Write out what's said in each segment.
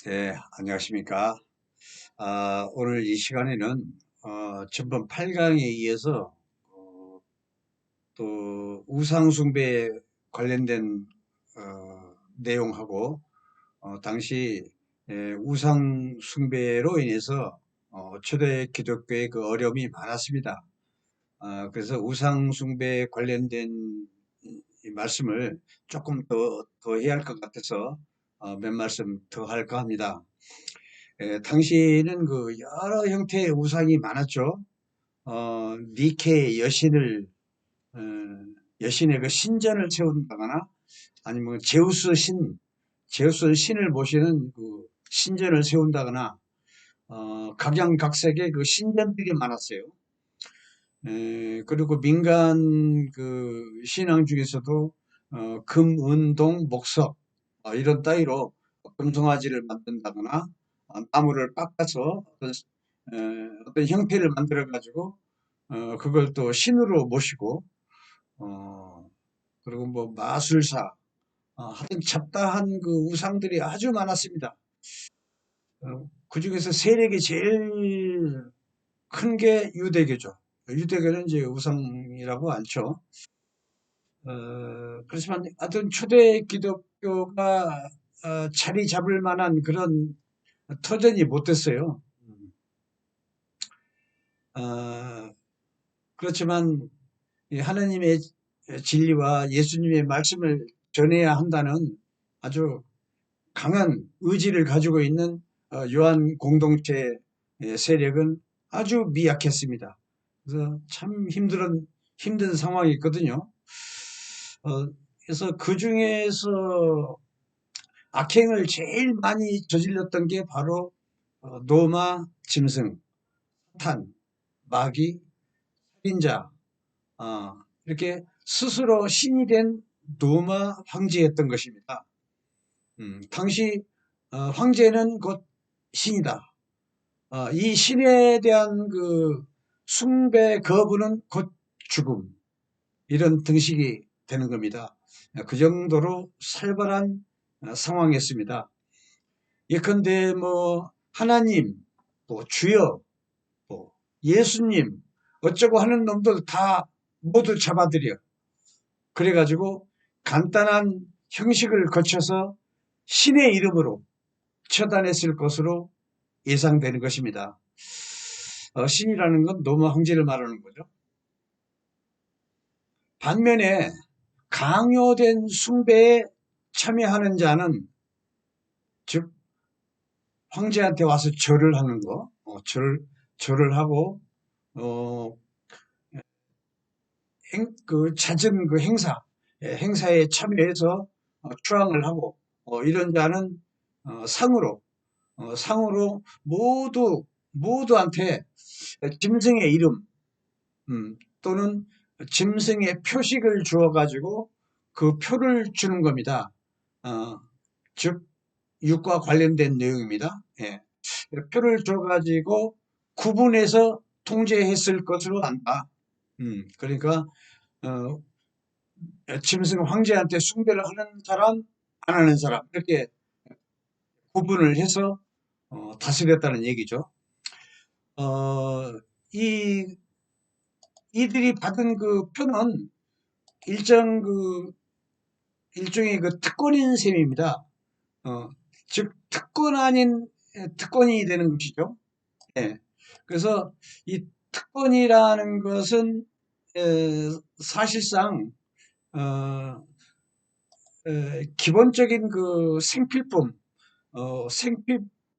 네, 안녕하십니까. 오늘 이 시간에는 전번 8강에 이어서 또 우상숭배에 관련된 내용하고 당시 우상숭배로 인해서 초대 기독교의 그 어려움이 많았습니다. 그래서 우상숭배에 관련된 이 말씀을 조금 더 해야 할 것 같아서 몇 말씀 더 할까 합니다. 당시에는 그 여러 형태의 우상이 많았죠. 니케의 어, 여신의 그 신전을 세운다거나 아니면 제우스 신을 모시는 그 신전을 세운다거나 각양각색의 그 신전들이 많았어요. 그리고 민간 그 신앙 중에서도 금, 은, 동, 목석 이런 따위로 금송아지를 만든다거나 나무를 깎아서 어떤 형태를 만들어 가지고 그걸 또 신으로 모시고 어, 그리고 뭐 마술사 하여튼 잡다한 그 우상들이 아주 많았습니다. 그 중에서 세력이 제일 큰 게 유대교죠. 유대교는 이제 우상이라고 않죠. 그렇지만 하여튼 초대 기독교가 자리 잡을 만한 그런 터전이 못 됐어요. 어, 그렇지만 이 하나님의 진리와 예수님의 말씀을 전해야 한다는 아주 강한 의지를 가지고 있는 요한 공동체의 세력은 아주 미약했습니다. 그래서 참 힘든 상황이 있거든요. 그래서 그 중에서 악행을 제일 많이 저질렀던 게 바로 노마, 짐승, 사탄, 마귀, 살인자, 이렇게 스스로 신이 된 노마 황제였던 것입니다. 당시 황제는 곧 신이다. 이 신에 대한 그 숭배 거부는 곧 죽음. 이런 등식이 되는 겁니다. 그 정도로 살벌한 상황이었습니다. 예컨대 뭐 하나님, 또 주여, 또 예수님 어쩌고 하는 놈들 다 모두 잡아들여. 그래가지고 간단한 형식을 거쳐서 신의 이름으로 처단했을 것으로 예상되는 것입니다. 신이라는 건 노마 황제를 말하는 거죠. 반면에 강요된 숭배에 참여하는 자는 즉 황제한테 와서 절을 하는 거, 절을 하고 어, 그 잦은 그 행사에 참여해서 추앙을 하고 이런 자는 상으로 모두한테 짐승의 이름 또는 짐승의 표식을 주어 가지고 그 표를 주는 겁니다. 어, 즉 육과 관련된 내용입니다. 예. 표를 줘가지고 구분해서 통제했을 것으로 안다. 그러니까 어, 짐승 황제한테 숭배를 하는 사람, 안 하는 사람 이렇게 구분을 해서 다스렸다는 얘기죠. 어, 이 이들이 받은 그 표는 일정 그 일종의 그 특권인 셈입니다. 어, 즉 특권 아닌 특권이 되는 것이죠. 예. 그래서 이 특권이라는 것은 사실상 어, 기본적인 그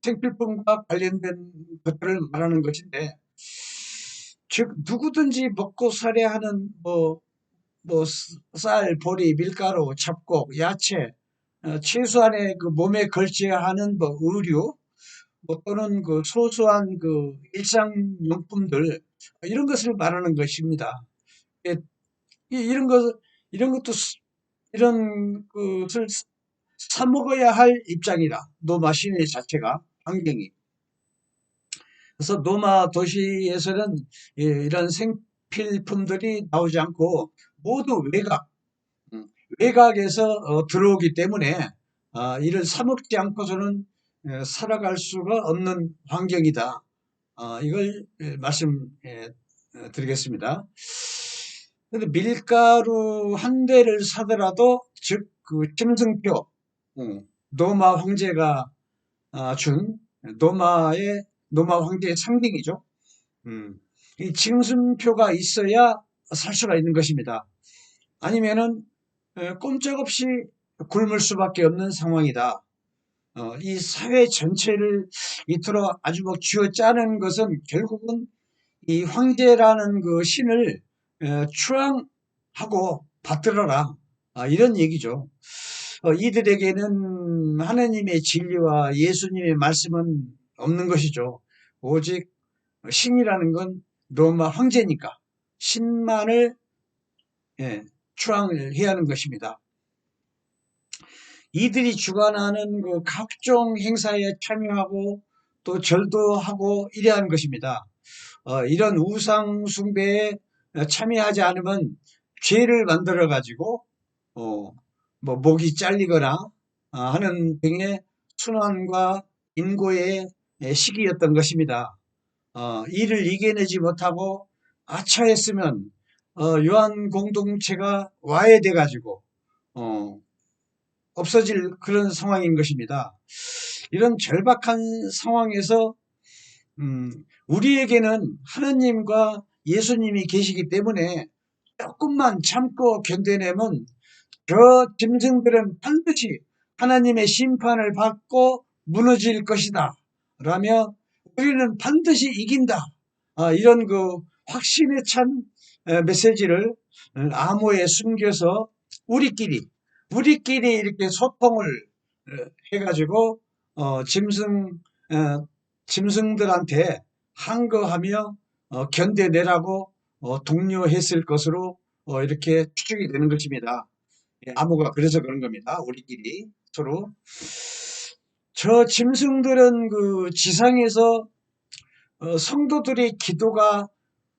생필품과 관련된 것들을 말하는 것인데, 즉 누구든지 먹고 살아야 하는 뭐 쌀, 보리, 밀가루, 잡곡, 야채, 최소한의 그 몸에 걸쳐야 하는 뭐 의류, 뭐 또는 그 소소한 그 일상용품들 이런 것을 말하는 것입니다. 예, 이런 것 이런 것도 이런 것을 사 먹어야 할 입장이다. 노마 시내 자체가 환경이. 그래서 노마 도시에서는 이런 생필품들이 나오지 않고 모두 음, 외곽에서 들어오기 때문에 이를 사 먹지 않고서는 살아갈 수가 없는 환경이다. 이걸 말씀드리겠습니다. 근데 밀가루 한 대를 사더라도 즉 그 짐승표 노마 황제가 준 노마 황제의 상징이죠. 이 짐승표가 있어야 살 수가 있는 것입니다. 아니면은 꼼짝없이 굶을 수밖에 없는 상황이다. 이 사회 전체를 이토록 아주 막 쥐어짜는 것은 결국은 이 황제라는 그 신을 추앙하고 받들어라. 이런 얘기죠. 이들에게는 하나님의 진리와 예수님의 말씀은 없는 것이죠. 오직 신이라는 건 로마 황제니까 신만을 추앙을 해야 하는 것입니다. 이들이 주관하는 그 각종 행사에 참여하고 또 절도하고 이래야 하는 것입니다. 이런 우상 숭배에 참여하지 않으면 죄를 만들어 가지고 뭐 목이 잘리거나 하는 등의 순환과 인고의 시기였던 것입니다. 이를 이겨내지 못하고 아차했으면 요한 공동체가 와해돼 가지고 없어질 그런 상황인 것입니다. 이런 절박한 상황에서 우리에게는 하나님과 예수님이 계시기 때문에 조금만 참고 견뎌내면 저 짐승들은 반드시 하나님의 심판을 받고 무너질 것이다 라며 우리는 반드시 이긴다, 이런 그 확신에 찬 메시지를 암호에 숨겨서 우리끼리 이렇게 소통을 해가지고 짐승들한테 항거하며 견뎌내라고 독려했을 것으로 이렇게 추측이 되는 것입니다. 암호가 그래서 그런 겁니다. 우리끼리 서로. 저 짐승들은 그 지상에서 성도들의 기도가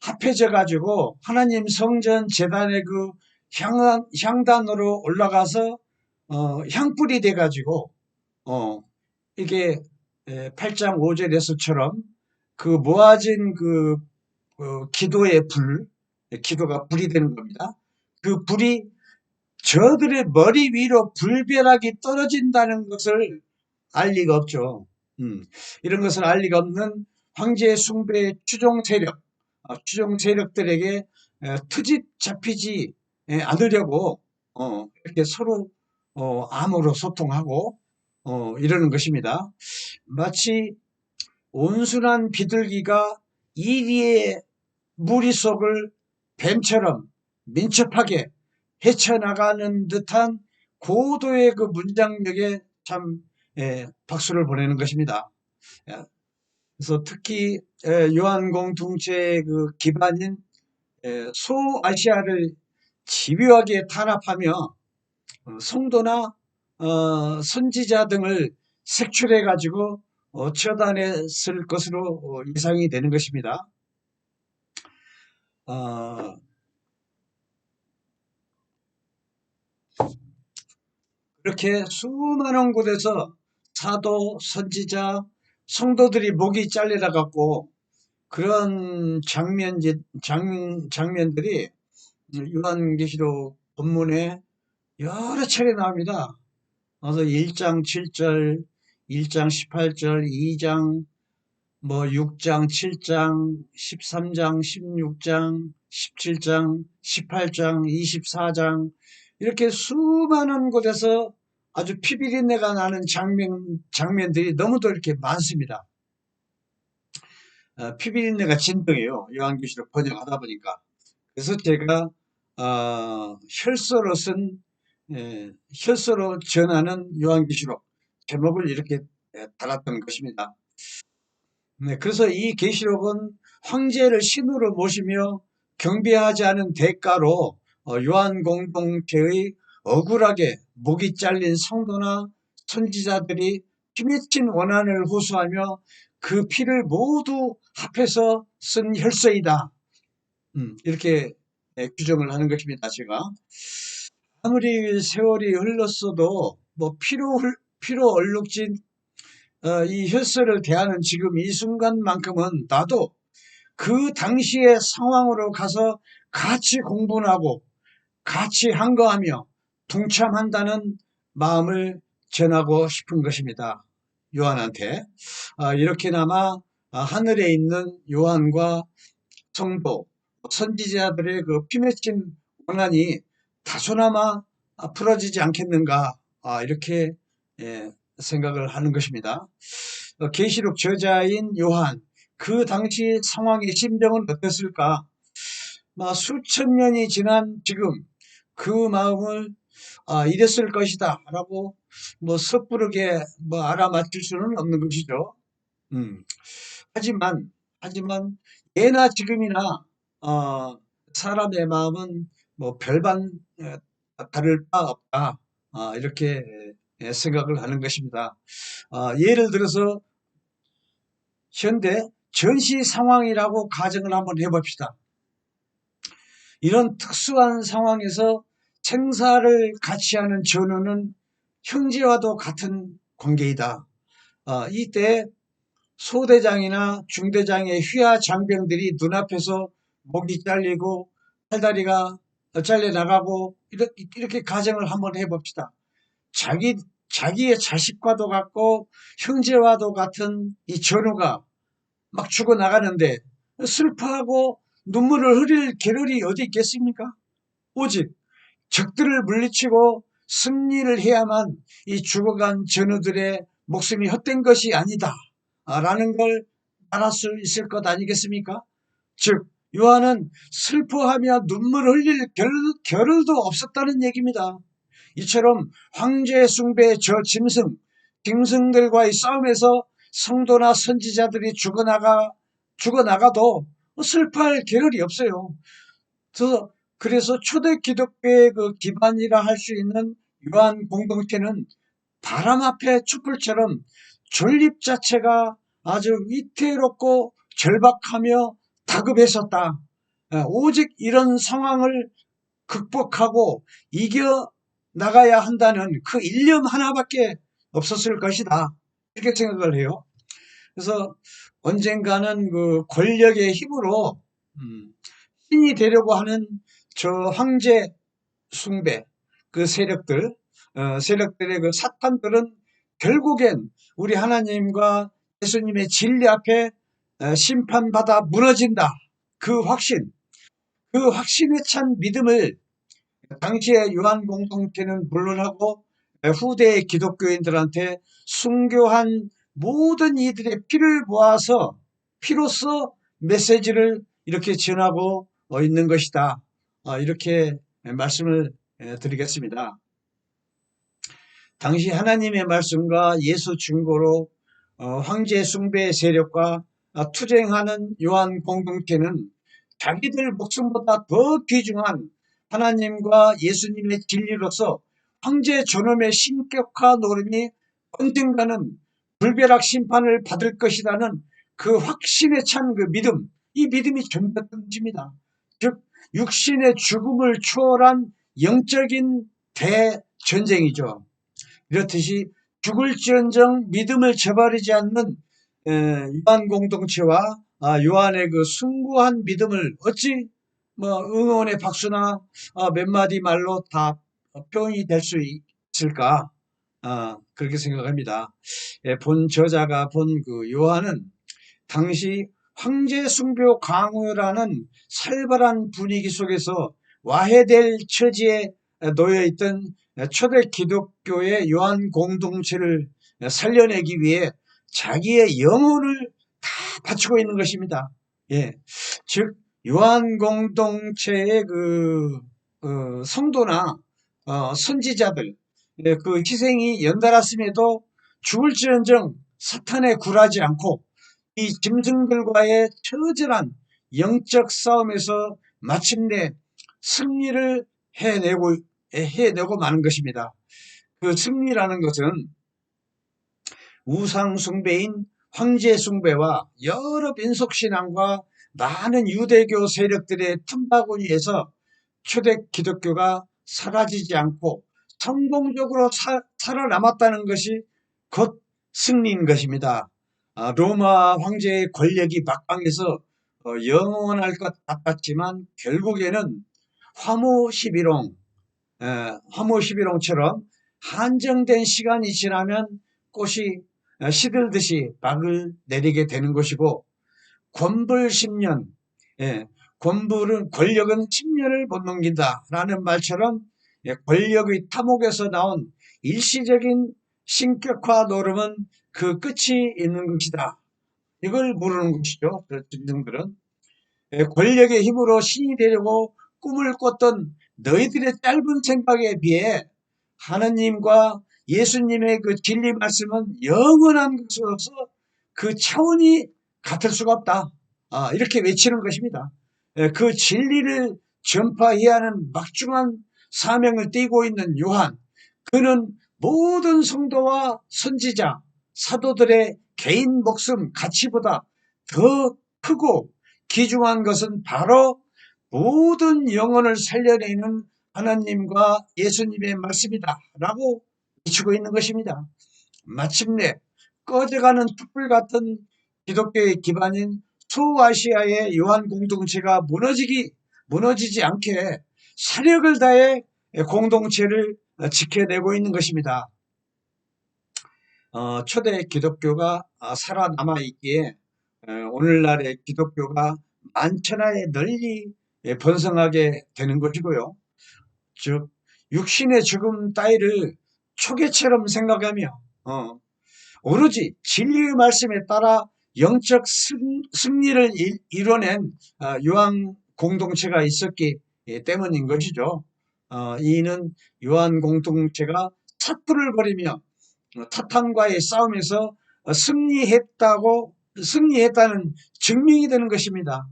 합해져 가지고 하나님 성전 제단의 그 향단으로 올라가서 향불이 돼 가지고 이게 8장 5절에서처럼 그 모아진 그 기도의 기도가 불이 되는 겁니다. 그 불이 저들의 머리 위로 불벼락이 떨어진다는 것을 알 리가 없죠. 이런 것을 알 리가 없는 황제 숭배의 추종 세력들에게 트집 잡히지 않으려고 이렇게 서로 암호로 소통하고 이러는 것입니다. 마치 온순한 비둘기가 이리의 무리 속을 뱀처럼 민첩하게 헤쳐나가는 듯한 고도의 그 문장력에 참 박수를 보내는 것입니다. 그래서 특히 요한 공동체의 그 기반인 소아시아를 집요하게 탄압하며 성도나 선지자 등을 색출해 가지고 처단했을 것으로 예상이 되는 것입니다. 이렇게 수많은 곳에서 사도, 선지자, 성도들이 목이 잘려라 갖고 그런 장면들이 요한계시록 본문에 여러 차례 나옵니다. 그래서 1장 7절, 1장 18절, 2장, 6장, 7장, 13장, 16장, 17장, 18장, 24장 이렇게 수많은 곳에서 아주 피비린내가 나는 장면들이 너무도 이렇게 많습니다. 피비린내가 진동이에요. 요한계시록 번역하다 보니까. 그래서 제가 혈서로 전하는 요한계시록 제목을 이렇게 달았던 것입니다. 네, 그래서 이 계시록은 황제를 신으로 모시며 경배하지 않은 대가로 요한 공동체의 억울하게 목이 잘린 성도나 선지자들이 피맺힌 원한을 호소하며 그 피를 모두 합해서 쓴 혈서이다. 이렇게 규정을 하는 것입니다. 제가 아무리 세월이 흘렀어도 뭐 피로 얼룩진 이 혈서를 대하는 지금 이 순간만큼은 나도 그 당시의 상황으로 가서 같이 공부를 하고 같이 한거하며 동참한다는 마음을 전하고 싶은 것입니다. 요한한테. 이렇게나마 하늘에 있는 요한과 성도, 선지자들의 그 피맺힌 원한이 다소나마 풀어지지 않겠는가, 이렇게 예, 생각을 하는 것입니다. 계시록 저자인 요한, 그 당시 상황의 심정은 어땠을까? 수천 년이 지난 지금 그 마음을 이랬을 것이다 라고 섣부르게 알아맞힐 수는 없는 것이죠. 음. 하지만 예나 지금이나 사람의 마음은 별반 다를 바 없다, 이렇게 생각을 하는 것입니다. 예를 들어서 현대 전시 상황이라고 가정을 한번 해봅시다. 이런 특수한 상황에서 생사를 같이 하는 전우는 형제와도 같은 관계이다. 이때 소대장이나 중대장의 휘하 장병들이 눈앞에서 목이 잘리고 팔다리가 잘려나가고 이렇게 가정을 한번 해봅시다. 자기의 자식과도 같고 형제와도 같은 이 전우가 막 죽어나가는데 슬퍼하고 눈물을 흘릴 겨를이 어디 있겠습니까? 오직 적들을 물리치고 승리를 해야만 이 죽어간 전우들의 목숨이 헛된 것이 아니다 라는 걸 알을 수 있을 것 아니겠습니까? 즉 요한은 슬퍼하며 눈물을 흘릴 겨를도 없었다는 얘기입니다. 이처럼 황제 숭배의 저 짐승들과의 싸움에서 성도나 선지자들이 죽어나가도 슬퍼할 겨를이 없어요. 그래서 초대 기독교의 그 기반이라 할 수 있는 요한 공동체는 바람 앞에 촛불처럼 존립 자체가 아주 위태롭고 절박하며 다급했었다. 오직 이런 상황을 극복하고 이겨 나가야 한다는 그 일념 하나밖에 없었을 것이다, 이렇게 생각을 해요. 그래서 언젠가는 그 권력의 힘으로 신이 되려고 하는 저 황제 숭배 그 세력들의 그 사탄들은 결국엔 우리 하나님과 예수님의 진리 앞에 심판받아 무너진다. 그 확신에 찬 믿음을 당시의 요한 공동체는 물론하고 후대의 기독교인들한테 순교한 모든 이들의 피를 모아서 피로써 메시지를 이렇게 전하고 있는 것이다. 이렇게 말씀을 드리겠습니다. 당시 하나님의 말씀과 예수 증거로 황제 숭배 세력과 투쟁하는 요한 공동체는 자기들 목숨보다 더 귀중한 하나님과 예수님의 진리로서 황제 존엄의 신격화 노름이 언젠가는 불벼락 심판을 받을 것이라는 그 확신에 찬 그 믿음, 이 믿음이 전부였던 것입니다. 즉 육신의 죽음을 초월한 영적인 대전쟁이죠. 이렇듯이 죽을지언정 믿음을 저버리지 않는 요한 공동체와 요한의 그 숭고한 믿음을 어찌 응원의 박수나 몇 마디 말로 다 표현이 될 수 있을까? 그렇게 생각합니다. 본 저자가 본 그 요한은 당시 황제 숭배 강요라는 살벌한 분위기 속에서 와해될 처지에 놓여있던 초대 기독교의 요한 공동체를 살려내기 위해 자기의 영혼을 다 바치고 있는 것입니다. 예, 즉 요한 공동체의 그 성도나 선지자들 그 희생이 연달았음에도 죽을지언정 사탄에 굴하지 않고 이 짐승들과의 처절한 영적 싸움에서 마침내 승리를 해내고 마는 것입니다. 그 승리라는 것은 우상 숭배인 황제 숭배와 여러 민속신앙과 많은 유대교 세력들의 틈바구니에서 초대 기독교가 사라지지 않고 성공적으로 살아남았다는 것이 곧 승리인 것입니다. 로마 황제의 권력이 막강해서 영원할 것 같았지만 결국에는 화모 11홍, 화모 11홍처럼 한정된 시간이 지나면 꽃이 시들듯이 막을 내리게 되는 것이고, 권불 10년, 권력은 10년을 못 넘긴다라는 말처럼 권력의 탐욕에서 나온 일시적인 신격화 노름은 그 끝이 있는 것이다. 이걸 모르는 것이죠. 그 짐승들은. 권력의 힘으로 신이 되려고 꿈을 꿨던 너희들의 짧은 생각에 비해 하느님과 예수님의 그 진리 말씀은 영원한 것으로서 그 차원이 같을 수가 없다. 이렇게 외치는 것입니다. 그 진리를 전파해야 하는 막중한 사명을 띠고 있는 요한, 그는 모든 성도와 선지자, 사도들의 개인 목숨 가치보다 더 크고 귀중한 것은 바로 모든 영혼을 살려내는 하나님과 예수님의 말씀이다 라고 외치고 있는 것입니다. 마침내 꺼져가는 촛불 같은 기독교의 기반인 소아시아의 요한 공동체가 무너지지 않게 사력을 다해 공동체를 지켜내고 있는 것입니다. 초대 기독교가 살아남아 있기에 오늘날의 기독교가 만천하에 널리 번성하게 되는 것이고요. 즉 육신의 죽음 따위를 초계처럼 생각하며 오로지 진리의 말씀에 따라 영적 승리를 이뤄낸 요한 공동체가 있었기 때문인 것이죠. 이는 요한 공동체가 촛불을 벌이며 타탄과의 싸움에서 승리했다는 증명이 되는 것입니다.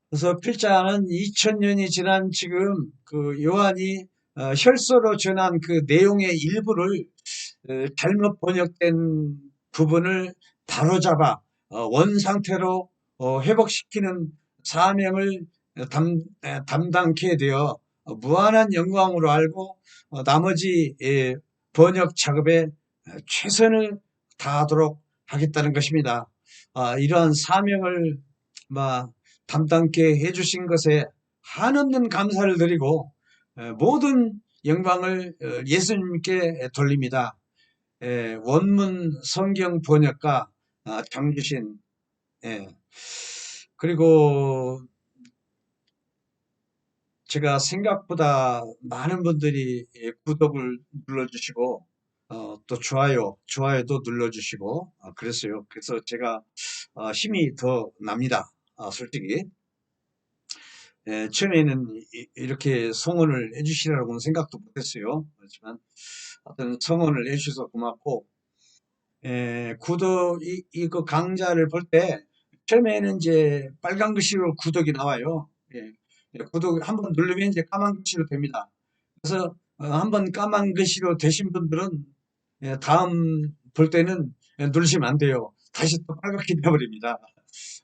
그래서 필자는 2000년이 지난 지금 그 요한이 혈서로 전한 그 내용의 일부를 잘못 번역된 부분을 바로잡아 원상태로 회복시키는 사명을 담당케 되어 무한한 영광으로 알고 나머지 번역 작업에 최선을 다하도록 하겠다는 것입니다. 이러한 사명을 담당케 해주신 것에 한없는 감사를 드리고 모든 영광을 예수님께 돌립니다. 원문 성경 번역가 장주신, 그리고 제가 생각보다 많은 분들이 구독을 눌러주시고 또 좋아요도 눌러주시고 그랬어요. 그래서 제가 힘이 더 납니다. 솔직히 처음에는 이렇게 성원을 해주시라고는 생각도 못했어요. 그렇지만 어떤 성원을 해주셔서 고맙고, 구독 그 강좌를 볼 때 처음에는 이제 빨간 글씨로 구독이 나와요. 구독 한번 누르면 이제 까만 글씨로 됩니다. 그래서 한번 까만 글씨로 되신 분들은 다음 볼 때는 누르시면 안 돼요. 다시 또 빨갛게 되어버립니다.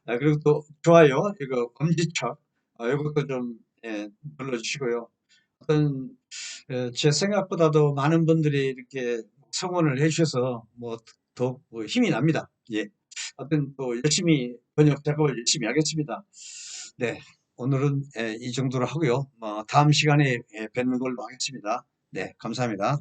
그리고 또 좋아요, 이거 엄지척, 이것도 좀 눌러주시고요. 어떤 제 생각보다도 많은 분들이 이렇게 성원을 해주셔서 더 힘이 납니다. 예. 하여튼 또 열심히 번역 작업을 열심히 하겠습니다. 네, 오늘은 이 정도로 하고요. 다음 시간에 뵙는 걸로 하겠습니다. 네, 감사합니다.